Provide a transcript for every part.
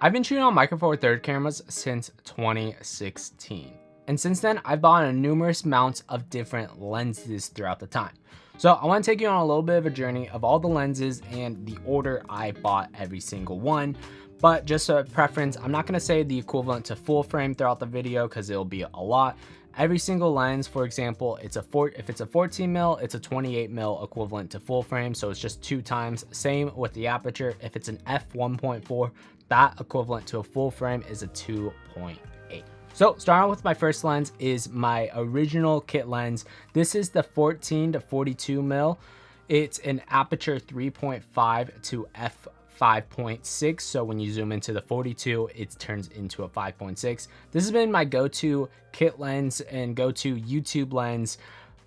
I've been shooting on Micro Four Third cameras since 2016. And since then, I've bought a numerous amounts of different lenses throughout the time. So I want to take you on a little bit of a journey of all the lenses and the order I bought every single one. But just a preference, I'm not going to say the equivalent to full frame throughout the video because it'll be a lot. Every single lens, for example, if it's a 14 mil, it's a 28 mil equivalent to full frame. So it's just 2 times. Same with the aperture. If it's an f1.4, that equivalent to a full frame is a 2.8. So starting with my first lens is my original kit lens. This is the 14 to 42 mil. It's an aperture 3.5 to f5.6. So when you zoom into the 42, it turns into a 5.6. This has been my go-to kit lens and go-to YouTube lens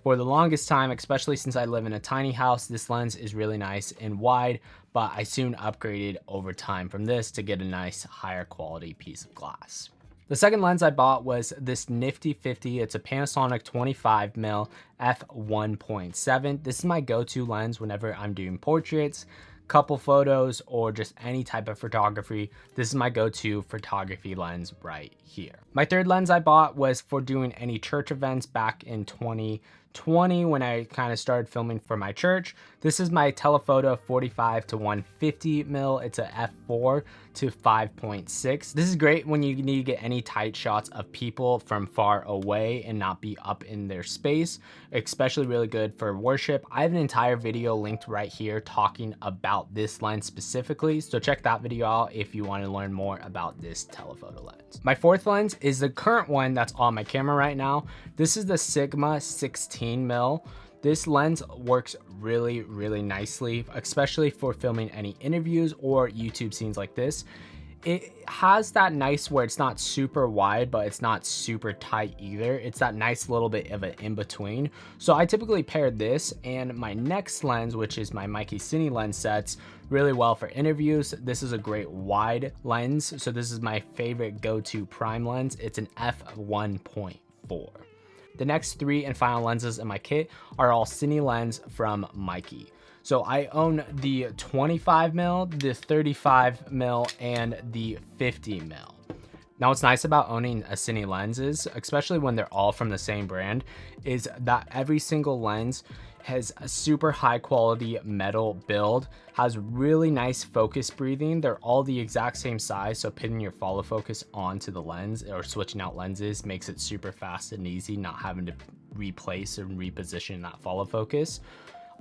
for the longest time, especially since I live in a tiny house. This lens is really nice and wide, but I soon upgraded over time from this to get a nice higher quality piece of glass. The second lens I bought was this nifty 50. It's a Panasonic 25mm f1.7. This is my go-to lens whenever I'm doing portraits, couple photos, or just any type of photography. This is my go-to photography lens right here. My third lens I bought was for doing any church events back in 2020 when I kind of started filming for my church. This is my telephoto 45 to 150 mil. It's a f4 to 5.6. This is great when you need to get any tight shots of people from far away and not be up in their space, especially really good for worship. I have an entire video linked right here talking about this lens specifically, so check that video out if you want to learn more about this telephoto lens. My fourth lens is the current one that's on my camera right now. This is the Sigma 16 mil. This lens works really, really nicely, especially for filming any interviews or YouTube scenes like this. It has that nice where it's not super wide, but it's not super tight either. It's that nice little bit of an in-between. So I typically pair this and my next lens, which is my Meike Cine lens sets, really well for interviews. This is a great wide lens. So this is my favorite go-to prime lens. It's an f1.4. The next 3 and final lenses in my kit are all Cine lens from Meike. So I own the 25mm, the 35mm, and the 50mm. Now what's nice about owning a Cine lenses, especially when they're all from the same brand, is that every single lens has a super high quality metal build, has really nice focus breathing. They're all the exact same size, so pinning your follow focus onto the lens or switching out lenses makes it super fast and easy, not having to replace and reposition that follow focus.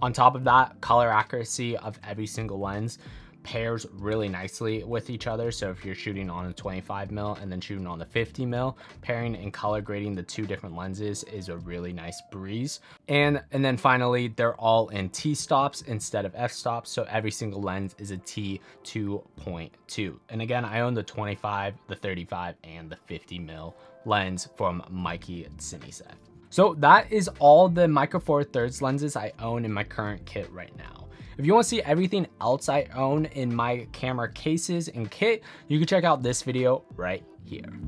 On top of that, color accuracy of every single lens pairs really nicely with each other. So if you're shooting on a 25mm and then shooting on the 50mm, pairing and color grading the 2 different lenses is a really nice breeze. And then finally, they're all in T-stops instead of F-stops. So every single lens is a T2.2. And again, I own the 25, the 35, and the 50mm lens from Meike Cine set. So that is all the Micro Four Thirds lenses I own in my current kit right now. If you want to see everything else I own in my camera cases and kit, you can check out this video right here.